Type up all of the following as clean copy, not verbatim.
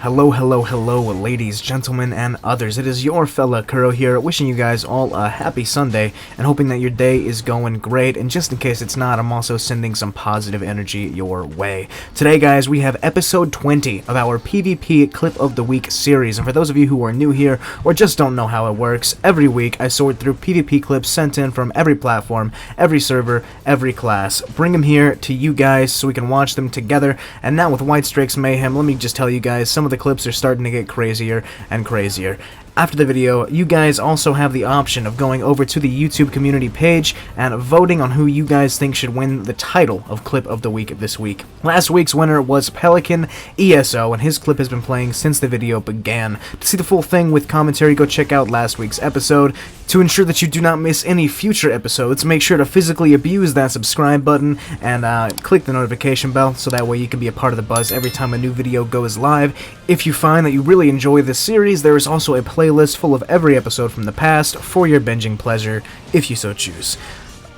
Hello, hello, hello, ladies, gentlemen, and others. It is your fella Kuro here, wishing you guys all a happy Sunday, and hoping that your day is going great, and just in case it's not, I'm also sending some positive energy your way. Today, guys, we have episode 20 of our PvP Clip of the Week series, and for those of you who are new here, or just don't know how it works, every week I sort through PvP clips sent in from every platform, every server, every class, bring them here to you guys so we can watch them together, and now with White Strix Mayhem, let me just tell you guys, some of the clips are starting to get crazier and crazier. After the video, you guys also have the option of going over to the YouTube community page and voting on who you guys think should win the title of Clip of the Week this week. Last week's winner was Pelican ESO, and his clip has been playing since the video began. To see the full thing with commentary, go check out last week's episode. To ensure that you do not miss any future episodes, make sure to physically abuse that subscribe button and click the notification bell so that way you can be a part of the buzz every time a new video goes live. If you find that you really enjoy this series, there is also a playlist full of every episode from the past for your binging pleasure, if you so choose.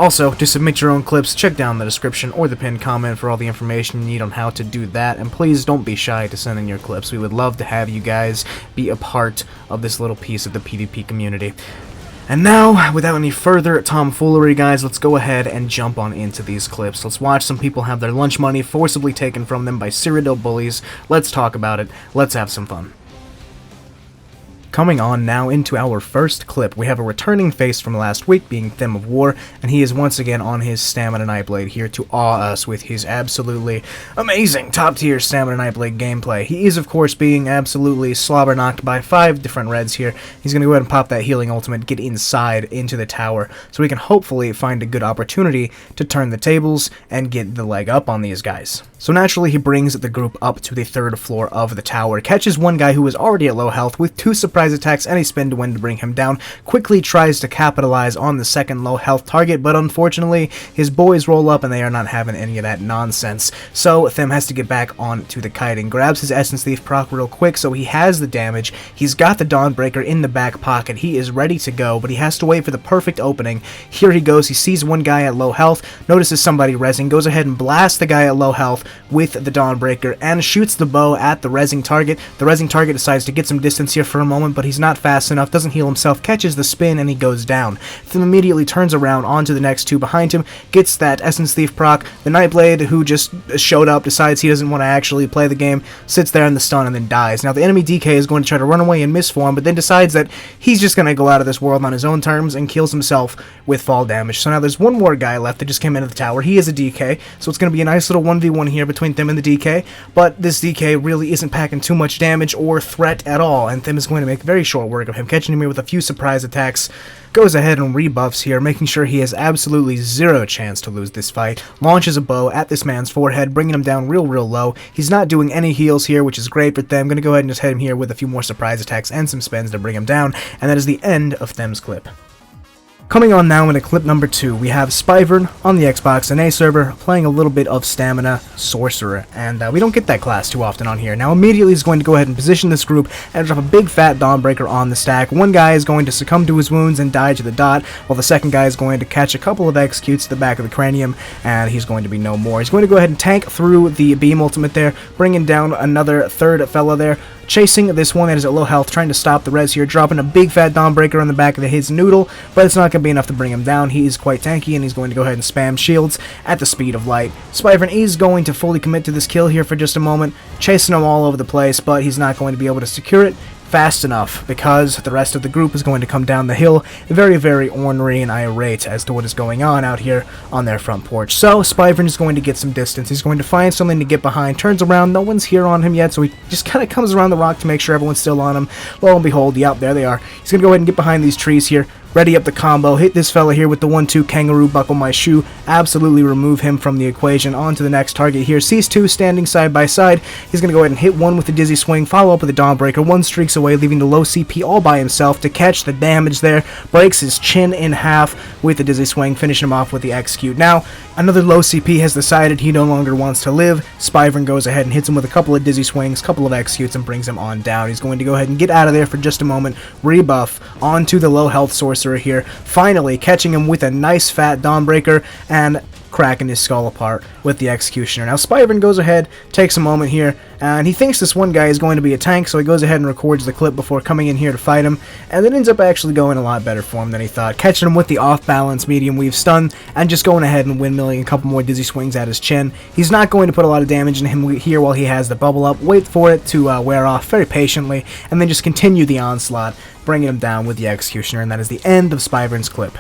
Also, to submit your own clips, check down the description or the pinned comment for all the information you need on how to do that, and please don't be shy to send in your clips. We would love to have you guys be a part of this little piece of the PvP community. And now, without any further tomfoolery, guys, let's go ahead and jump on into these clips. Let's watch some people have their lunch money forcibly taken from them by Cyrodiil bullies. Let's talk about it. Let's have some fun. Coming on now into our first clip, we have a returning face from last week, being ThimOfWar, and he is once again on his Stamina Nightblade here to awe us with his absolutely amazing top-tier Stamina Nightblade gameplay. He is, of course, being absolutely slobber-knocked by 5 different reds here. He's going to go ahead and pop that healing ultimate, get inside into the tower, so we can hopefully find a good opportunity to turn the tables and get the leg up on these guys. So naturally, he brings the group up to the 3rd floor of the tower, catches one guy who was already at low health with 2 surprise attacks and a spin to win to bring him down, quickly tries to capitalize on the second low health target, but unfortunately, his boys roll up and they are not having any of that nonsense. So Thim has to get back onto the kite and grabs his Essence Thief proc real quick, so he has the damage. He's got the Dawnbreaker in the back pocket. He is ready to go, but he has to wait for the perfect opening. Here he goes. He sees one guy at low health, notices somebody rezzing, goes ahead and blasts the guy at low health with the Dawnbreaker and shoots the bow at the rezzing target. The rezzing target decides to get some distance here for a moment, but he's not fast enough, doesn't heal himself, catches the spin, and he goes down. Thim immediately turns around onto the next 2 behind him, gets that Essence Thief proc. The Nightblade, who just showed up, decides he doesn't want to actually play the game, sits there in the stun, and then dies. Now the enemy DK is going to try to run away and misform, but then decides that he's just going to go out of this world on his own terms and kills himself with fall damage. So now there's one more guy left that just came into the tower. He is a DK, so it's going to be a nice little 1v1 here between Thim and the DK, but this DK really isn't packing too much damage or threat at all, and Thim is going to make very short work of him, catching him here with a few surprise attacks. Goes ahead and rebuffs here, making sure he has absolutely zero chance to lose this fight. Launches a bow at this man's forehead, bringing him down real low. He's not doing any heals here, which is great for Thim. Going to go ahead and just hit him here with a few more surprise attacks and some spins to bring him down, and that is the end of Thim's clip. Coming on now into clip number 2, we have Spyvern on the Xbox and A server playing a little bit of Stamina Sorcerer, and we don't get that class too often on here. Now immediately he's going to go ahead and position this group and drop a big fat Dawnbreaker on the stack. One guy is going to succumb to his wounds and die to the dot, while the second guy is going to catch a couple of executes to the back of the cranium, and he's going to be no more. He's going to go ahead and tank through the beam ultimate there, bringing down another 3rd fella there, chasing this one that is at low health, trying to stop the res here, dropping a big fat Dawnbreaker on the back of his noodle, but it's not going to be enough to bring him down. He is quite tanky, and he's going to go ahead and spam shields at the speed of light. Spyvern is going to fully commit to this kill here for just a moment, chasing him all over the place, but he's not going to be able to secure it fast enough because the rest of the group is going to come down the hill very, very ornery and irate as to what is going on out here on their front porch. So Spyvern is going to get some distance. He's going to find something to get behind, turns around, no one's here on him yet, so he just kind of comes around the rock to make sure everyone's still on him. Lo and behold, yep, there they are. He's going to go ahead and get behind these trees here, ready up the combo, hit this fella here with the 1-2 kangaroo buckle my shoe, absolutely remove him from the equation. On to the next target here, sees 2 standing side by side. He's going to go ahead and hit one with the dizzy swing, follow up with a Dawnbreaker, 1 streaks away, leaving the low CP all by himself to catch the damage there, breaks his chin in half with the dizzy swing, finishing him off with the execute. Now, another low CP has decided he no longer wants to live. Spyvern goes ahead and hits him with a couple of dizzy swings, couple of executes, and brings him on down. He's going to go ahead and get out of there for just a moment, rebuff onto the low health sorcerer here, finally catching him with a nice fat Dawnbreaker, and cracking his skull apart with the Executioner. Now Spyvern goes ahead, takes a moment here, and he thinks this one guy is going to be a tank, so he goes ahead and records the clip before coming in here to fight him, and it ends up actually going a lot better for him than he thought, catching him with the off-balance medium weave stun, and just going ahead and windmilling a couple more dizzy swings at his chin. He's not going to put a lot of damage in him here while he has the bubble up, wait for it to wear off very patiently, and then just continue the onslaught, bringing him down with the Executioner, and that is the end of Spyvern's clip.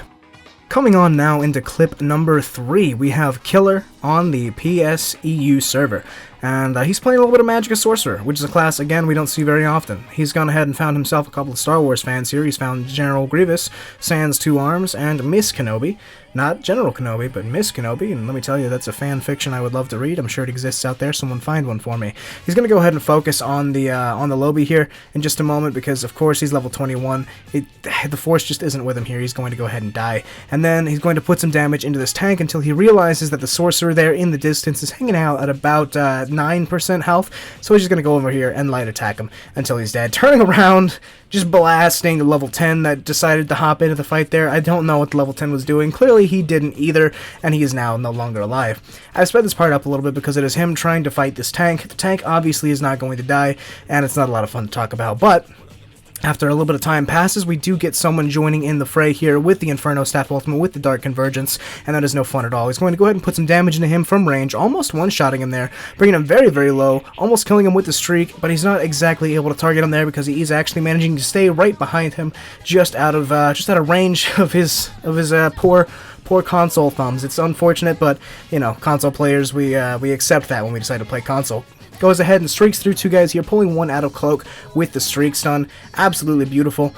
Coming on now into clip number 3, we have Killer on the PSEU server. And he's playing a little bit of Magicka Sorcerer, which is a class, again, we don't see very often. He's gone ahead and found himself a couple of Star Wars fans here. He's found General Grievous, Sans 2 Arms, and Miss Kenobi. Not General Kenobi, but Miss Kenobi, and let me tell you, that's a fan fiction I would love to read. I'm sure it exists out there. Someone find one for me. He's going to go ahead and focus on the lobby here in just a moment, because, of course, he's level 21. The Force just isn't with him here. He's going to go ahead and die. And then he's going to put some damage into this tank until he realizes that the Sorcerer there in the distance is hanging out at about 9% health, so he's just going to go over here and light attack him until he's dead. Turning around, just blasting the level 10 that decided to hop into the fight there. I don't know what the level 10 was doing. Clearly he didn't either, and he is now no longer alive. I sped this part up a little bit because it is him trying to fight this tank. The tank obviously is not going to die, and it's not a lot of fun to talk about, but after a little bit of time passes, we do get someone joining in the fray here with the Inferno Staff Ultimate, with the Dark Convergence, and that is no fun at all. He's going to go ahead and put some damage into him from range, almost one-shotting him there, bringing him very, very low, almost killing him with the streak, but he's not exactly able to target him there because he is actually managing to stay right behind him, just out of range of his poor console thumbs. It's unfortunate, but you know, console players, we accept that when we decide to play console. Goes ahead and streaks through 2 guys here, pulling one out of cloak with the streak stun. Absolutely beautiful.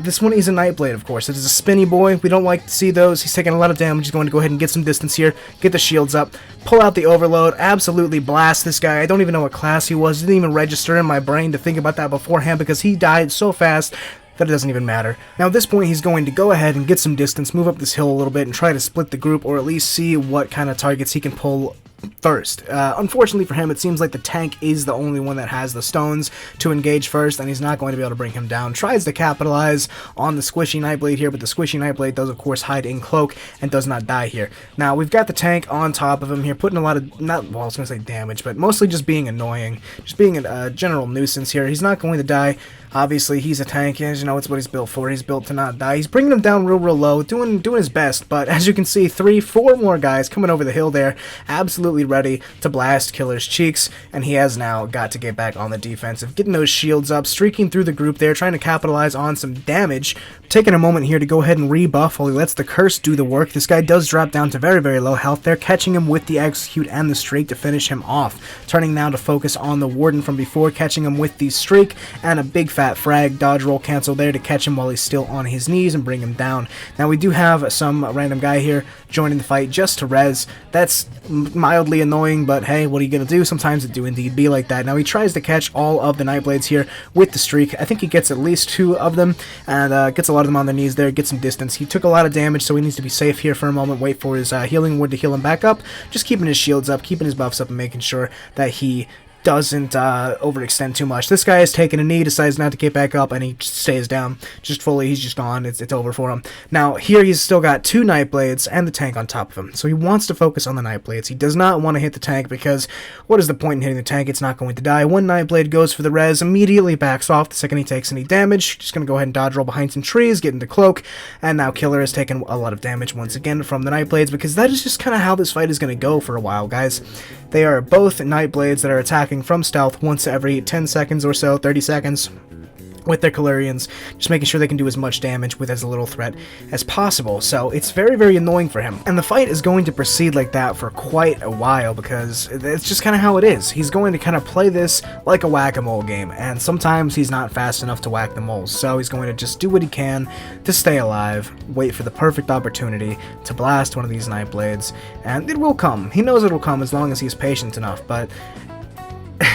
This one is a Nightblade, of course. It is a spinny boy. We don't like to see those. He's taking a lot of damage. He's going to go ahead and get some distance here, get the shields up, pull out the overload, absolutely blast this guy. I don't even know what class he was. It didn't even register in my brain to think about that beforehand because he died so fast that it doesn't even matter. Now at this point he's going to go ahead and get some distance, move up this hill a little bit, and try to split the group, or at least see what kind of targets he can pull first. Unfortunately for him, it seems like the tank is the only one that has the stones to engage first, and he's not going to be able to bring him down. Tries to capitalize on the squishy Nightblade here, but the squishy Nightblade does of course hide in cloak and does not die here. Now we've got the tank on top of him here, putting a lot of, I was going to say damage, but mostly just being annoying, just being a general nuisance here. He's not going to die. Obviously, he's a tank, and you know, it's what he's built for. He's built to not die. He's bringing him down real low, doing his best, but as you can see, 4 more guys coming over the hill there, absolutely ready to blast Killer's cheeks, and he has now got to get back on the defensive, getting those shields up, streaking through the group there, trying to capitalize on some damage, taking a moment here to go ahead and rebuff while he lets the curse do the work. This guy does drop down to very low health there, catching him with the execute and the streak to finish him off. Turning now to focus on the Warden from before, catching him with the streak, and a big fat frag dodge roll cancel there to catch him while he's still on his knees and bring him down. Now we do have some random guy here joining the fight just to res. That's mildly annoying, but hey, what are you gonna do? Sometimes it do indeed be like that. Now he tries to catch all of the Nightblades here with the streak. I think he gets at least 2 of them, and gets a lot of them on their knees there, gets some distance. He took a lot of damage, so he needs to be safe here for a moment, wait for his healing word to heal him back up, just keeping his shields up, keeping his buffs up, and making sure that he doesn't overextend too much. This guy is taking a knee, decides not to get back up, and he stays down just fully. He's just gone. It's over for him. Now here he's still got 2 Nightblades and the tank on top of him, so he wants to focus on the Nightblades. He does not want to hit the tank because what is the point in hitting the tank? It's not going to die. One Nightblade goes for the res, immediately backs off the second he takes any damage. Just going to go ahead and dodge roll behind some trees, get into cloak, and now Killer has taken a lot of damage once again from the Nightblades, because that is just kind of how this fight is going to go for a while, guys. They are both Nightblades that are attacking from stealth once every 10 seconds or so, 30 seconds. With their Calurians, just making sure they can do as much damage with as little threat as possible. So it's very annoying for him. And the fight is going to proceed like that for quite a while, because it's just kind of how it is. He's going to kind of play this like a whack-a-mole game, and sometimes he's not fast enough to whack the moles. So he's going to just do what he can to stay alive, wait for the perfect opportunity to blast one of these Nightblades, and it will come. He knows it will come as long as he's patient enough, but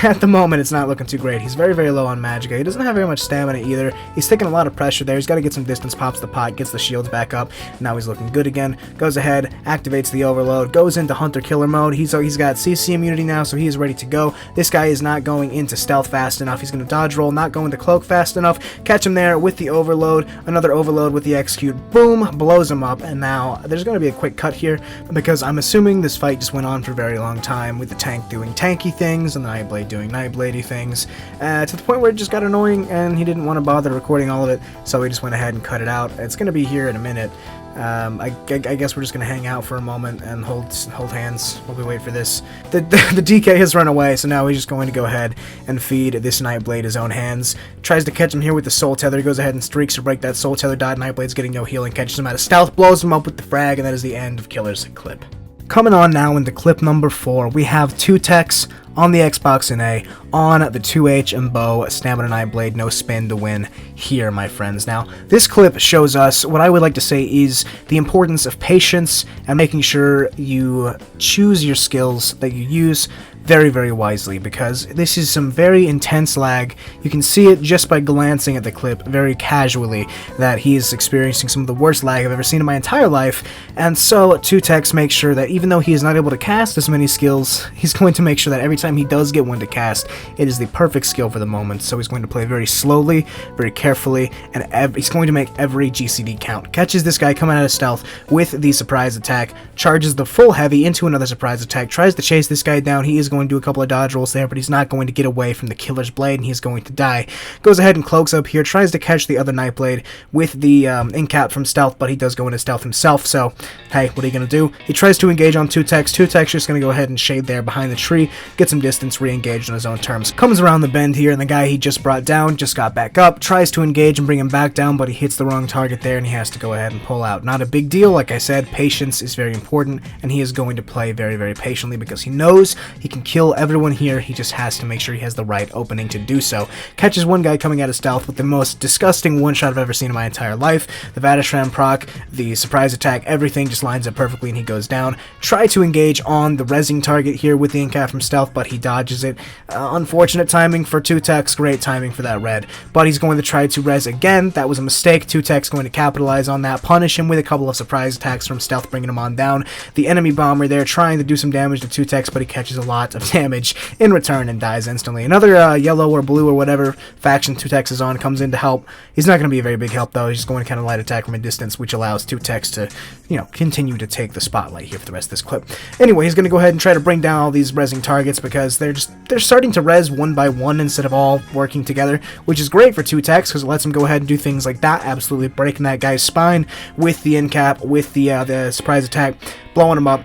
at the moment, it's not looking too great. He's very, very low on magicka. He doesn't have very much stamina either. He's taking a lot of pressure there. He's got to get some distance, pops the pot, gets the shields back up. Now he's looking good again. Goes ahead, activates the overload, goes into hunter-killer mode. He's got CC immunity now, so he is ready to go. This guy is not going into stealth fast enough. He's going to dodge roll, not going to cloak fast enough. Catch him there with the overload. Another overload with the execute. Boom, blows him up. And now there's going to be a quick cut here because I'm assuming this fight just went on for a very long time with the tank doing tanky things and the Nightblade doing Nightbladey things to the point where it just got annoying and he didn't want to bother recording all of it, so he just went ahead and cut it out. It's going to be here in a minute. I guess we're just going to hang out for a moment and hold hands while we wait for this. The DK has run away, so now he's just going to go ahead and feed this Nightblade his own hands. Tries to catch him here with the Soul Tether. He goes ahead and streaks to break that Soul Tether dot. Nightblade's getting no healing, catches him out of stealth, blows him up with the frag, and that is the end of Killer's clip. Coming on now into clip number 4, we have twotechss on the Xbox and A, on the 2H and bow, Stamina Nightblade, no spin to win here, my friends. Now, this clip shows us what I would like to say is the importance of patience and making sure you choose your skills that you use very, very wisely, because this is some very intense lag. You can see it just by glancing at the clip very casually that he is experiencing some of the worst lag I've ever seen in my entire life, and so twotechss makes sure that even though he is not able to cast as many skills, he's going to make sure that every time he does get one to cast, it is the perfect skill for the moment. So he's going to play very slowly, very carefully, and he's going to make every GCD count. Catches this guy coming out of stealth with the surprise attack, charges the full heavy into another surprise attack, tries to chase this guy down. He is going to do a couple of dodge rolls there, but he's not going to get away from the killer's blade, and he's going to die. Goes ahead and cloaks up here, tries to catch the other Nightblade with the incap from stealth, but he does go into stealth himself, so hey, what are you going to do? He tries to engage on twotechss. twotechss just going to go ahead and shade there behind the tree, get some distance, re-engaged on his own terms. Comes around the bend here, and the guy he just brought down just got back up, tries to engage and bring him back down, but he hits the wrong target there, and he has to go ahead and pull out. Not a big deal. Like I said, patience is very important, and he is going to play very, very patiently because he knows he can kill everyone here. He just has to make sure he has the right opening to do so. Catches one guy coming out of stealth with the most disgusting one-shot I've ever seen in my entire life. The Vatishram proc, the surprise attack, everything just lines up perfectly, and he goes down. Try to engage on the rezzing target here with the incap from stealth, but he dodges it. Unfortunate timing for twotechss, great timing for that red. But he's going to try to res again. That was a mistake. twotechss going to capitalize on that, punish him with a couple of surprise attacks from stealth, bringing him on down. The enemy bomber there trying to do some damage to twotechss, but he catches a lot of damage in return and dies instantly. Another yellow or blue or whatever faction twotechss is on comes in to help. He's not going to be a very big help though. He's just going to kind of light attack from a distance, which allows twotechss to, you know, continue to take the spotlight here for the rest of this clip. Anyway, he's going to go ahead and try to bring down all these rezzing targets because they're starting to res one by one instead of all working together, which is great for twotechss because it lets him go ahead and do things like that, absolutely breaking that guy's spine with the incap, with the surprise attack, blowing him up.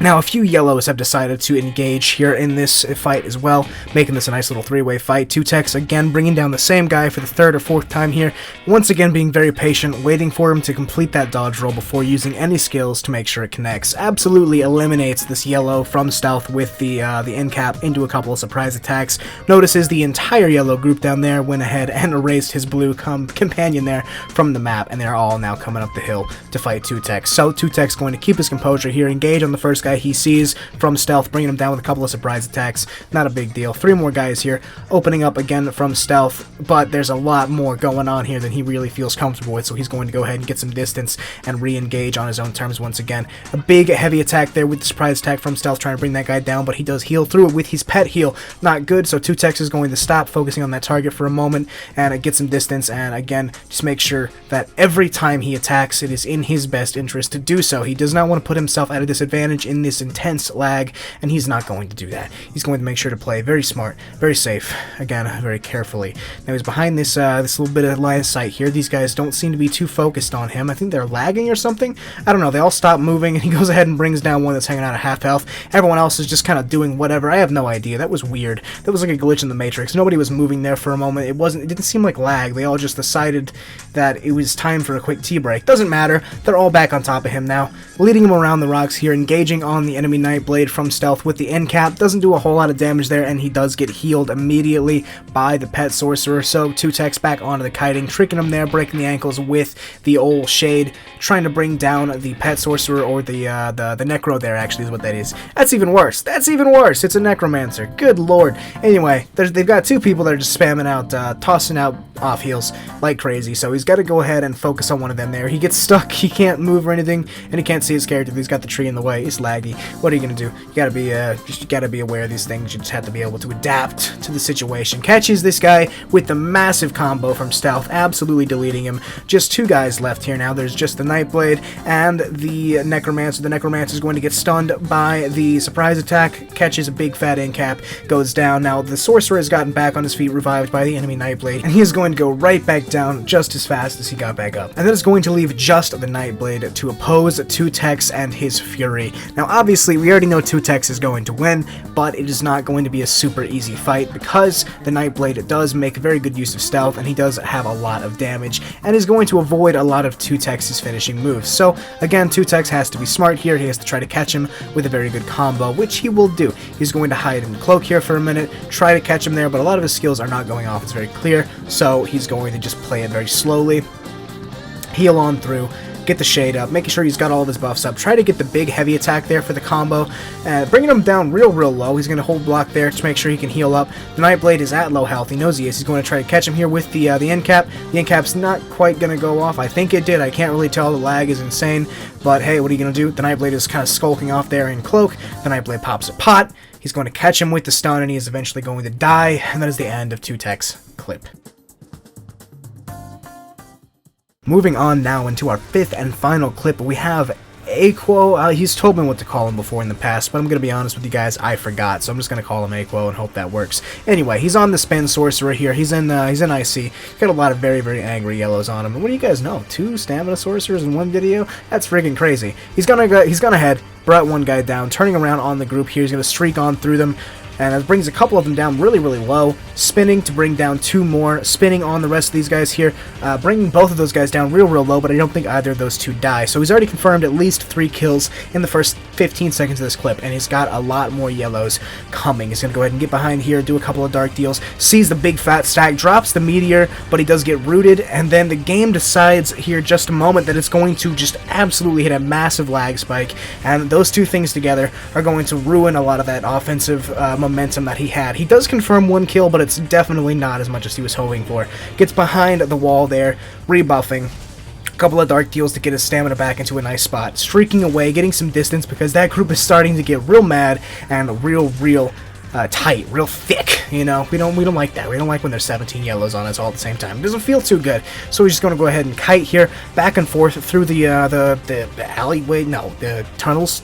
Now, a few yellows have decided to engage here in this fight as well, making this a nice little three-way fight. twotechss, again, bringing down the same guy for the third or fourth time here, once again being very patient, waiting for him to complete that dodge roll before using any skills to make sure it connects. Absolutely eliminates this yellow from stealth with the incap into a couple of surprise attacks. Notices the entire yellow group down there went ahead and erased his blue companion there from the map, and they're all now coming up the hill to fight twotechss. So twotechss going to keep his composure here, engage on the first guy he sees from stealth, bringing him down with a couple of surprise attacks. Not a big deal. 3 more guys here, opening up again from stealth, but there's a lot more going on here than he really feels comfortable with, so he's going to go ahead and get some distance and re-engage on his own terms once again. A big heavy attack there with the surprise attack from stealth, trying to bring that guy down, but he does heal through it with his pet heal. Not good, so twotechss is going to stop focusing on that target for a moment and get some distance, and again, just make sure that every time he attacks, it is in his best interest to do so. He does not want to put himself at a disadvantage in this intense lag, and he's not going to do that. He's going to make sure to play very smart, very safe, again, very carefully. Now he's behind this this little bit of line of sight here. These guys don't seem to be too focused on him. I think they're lagging or something. I don't know. They all stop moving, and he goes ahead and brings down one that's hanging out at half health. Everyone else is just kind of doing whatever. I have no idea. That was weird. That was like a glitch in the Matrix. Nobody was moving there for a moment. It didn't seem like lag. They all just decided that it was time for a quick tea break. Doesn't matter. They're all back on top of him now, leading him around the rocks here, engaging focusing on the enemy Nightblade from stealth with the end cap. Doesn't do a whole lot of damage there, and he does get healed immediately by the pet sorcerer. So 2techss back onto the kiting, tricking him there, breaking the ankles with the old shade, trying to bring down the pet sorcerer, or the necro there actually is what that is. That's even worse. That's even worse. It's a necromancer. Good lord. Anyway, they've got two people that are just spamming out, tossing out off heals like crazy. So he's got to go ahead and focus on one of them there. He gets stuck. He can't move or anything, and he can't see his character. He's got the tree in the way. It's laggy. What are you gonna do? You gotta be aware of these things. You just have to be able to adapt to the situation. Catches this guy with the massive combo from stealth, absolutely deleting him. Just two guys left here now. There's just the Nightblade and the Necromancer. The Necromancer is going to get stunned by the surprise attack, catches a big fat end cap, goes down. Now the Sorcerer has gotten back on his feet, revived by the enemy Nightblade, and he is going to go right back down just as fast as he got back up. And then it's going to leave just the Nightblade to oppose 2techss and his Fury. Now obviously we already know 2techss is going to win, but it is not going to be a super easy fight because the Nightblade does make very good use of stealth, and he does have a lot of damage, and is going to avoid a lot of 2techss' finishing moves. So again, 2techss has to be smart here. He has to try to catch him with a very good combo, which he will do. He's going to hide in the cloak here for a minute, try to catch him there, but a lot of his skills are not going off, it's very clear, so he's going to just play it very slowly, heal on through, get the shade up, making sure he's got all of his buffs up, try to get the big heavy attack there for the combo, bringing him down real low. He's going to hold block there to make sure he can heal up. The Nightblade is at low health, he knows he is. He's going to try to catch him here with the end cap. The end cap's not quite going to go off. I think it did, I can't really tell, the lag is insane, but hey, what are you going to do? The Nightblade is kind of skulking off there in cloak. The Nightblade pops a pot, he's going to catch him with the stun, and he is eventually going to die, and that is the end of 2techss clip. Moving on now into our fifth and final clip, we have Aaqoe. He's told me what to call him before in the past, but I'm going to be honest with you guys, I forgot, so I'm just going to call him Aaqoe and hope that works. Anyway, he's on the spin sorcerer here. He's in IC. He's got a lot of very angry yellows on him. And what do you guys know? 2 stamina sorcerers in one video? That's freaking crazy. He's gonna head, brought one guy down, turning around on the group here. He's going to streak on through them, and that brings a couple of them down really low, spinning to bring down 2 more, spinning on the rest of these guys here, bringing both of those guys down real low, but I don't think either of those 2 die. So he's already confirmed at least 3 kills in the first 15 seconds of this clip, and he's got a lot more yellows coming. He's going to go ahead and get behind here, do a couple of dark deals, sees the big fat stack, drops the meteor, but he does get rooted, and then the game decides here just a moment that it's going to just absolutely hit a massive lag spike, and those 2 things together are going to ruin a lot of that offensive momentum that he had. He does confirm 1 kill, but it's definitely not as much as he was hoping for. Gets behind the wall there, rebuffing. A couple of dark deals to get his stamina back into a nice spot. Streaking away, getting some distance because that group is starting to get real mad and real tight, real thick, you know. We don't like that. We don't like when there's 17 yellows on us all at the same time. It doesn't feel too good. So we're just going to go ahead and kite here, back and forth through the alleyway, no, the tunnels.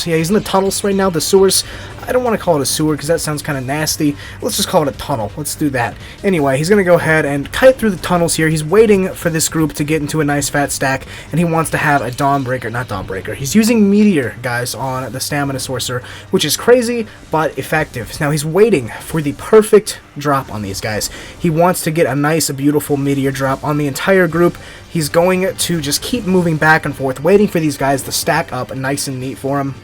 Yeah, he's in the tunnels right now, the sewers. I don't want to call it a sewer because that sounds kind of nasty. Let's just call it a tunnel. Let's do that. Anyway, he's going to go ahead and kite through the tunnels here. He's waiting for this group to get into a nice fat stack, and he wants to have a not Dawnbreaker. He's using Meteor, guys, on the Stamina Sorcerer, which is crazy, but effective. Now, he's waiting for the perfect drop on these guys. He wants to get a nice, beautiful Meteor drop on the entire group. He's going to just keep moving back and forth, waiting for these guys to stack up nice and neat for him.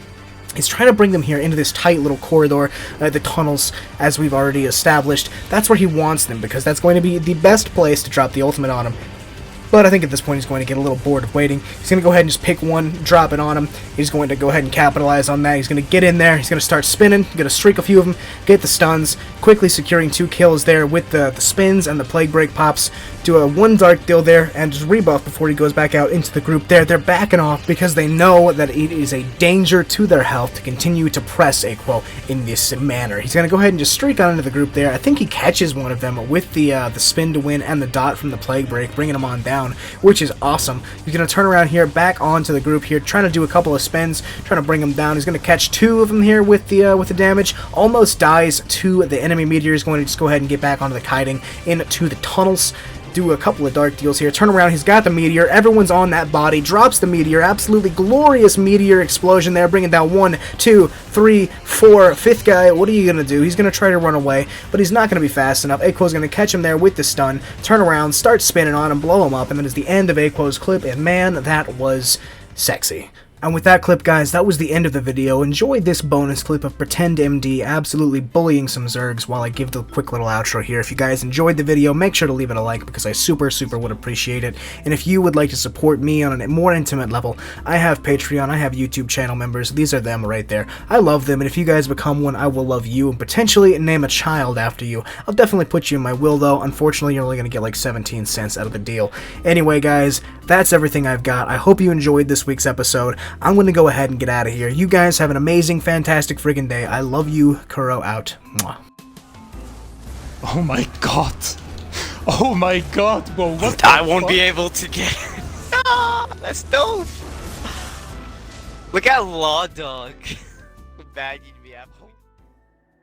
He's trying to bring them here into this tight little corridor, the tunnels, as we've already established. That's where he wants them, because that's going to be the best place to drop the ultimate on him. But I think at this point he's going to get a little bored of waiting. He's going to go ahead and just pick one, drop it on him. He's going to go ahead and capitalize on that. He's going to get in there. He's going to start spinning. He's going to streak a few of them, get the stuns, quickly securing 2 kills there with the spins and the Plague Break pops. Do a 1 dark deal there and just rebuff before he goes back out into the group there. They're backing off because they know that it is a danger to their health to continue to press Aaqoe in this manner. He's going to go ahead and just streak on into the group there. I think he catches one of them with the spin to win and the dot from the Plague Break, bringing him on down, which is awesome. He's going to turn around here, back onto the group here, trying to do a couple of spins, trying to bring him down. He's going to catch 2 of them here with the damage. Almost dies to the enemy meteor. He's going to just go ahead and get back onto the kiting into the tunnels. Do a couple of dark deals here. Turn around. He's got the meteor. Everyone's on that body. Drops the meteor. Absolutely glorious meteor explosion there, bringing down 1, 2, 3, 4. 5th guy. What are you gonna do? He's gonna try to run away, but he's not gonna be fast enough. Aaqoe's gonna catch him there with the stun. Turn around, start spinning on him, blow him up, and then it's the end of Aaqoe's clip. And man, that was sexy. And with that clip, guys, that was the end of the video. Enjoy this bonus clip of Pretend MD absolutely bullying some Zergs while I give the quick little outro here. If you guys enjoyed the video, make sure to leave it a like because I super would appreciate it. And if you would like to support me on a more intimate level, I have Patreon, I have YouTube channel members. These are them right there. I love them, and if you guys become one, I will love you and potentially name a child after you. I'll definitely put you in my will, though. Unfortunately, you're only going to get like 17 cents out of the deal. Anyway, guys, that's everything I've got. I hope you enjoyed this week's episode. I'm going to go ahead and get out of here. You guys have an amazing, fantastic friggin' day. I love you. Kuro out. Mwah. Oh my god. Oh my god, bro. What I won't be able to get it. Ah, that's dope. Look at Law Dog. Bad you'd be at home.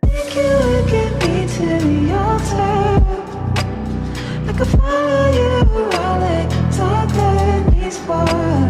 Get me to the altar. I could follow you, all like talk to these bars.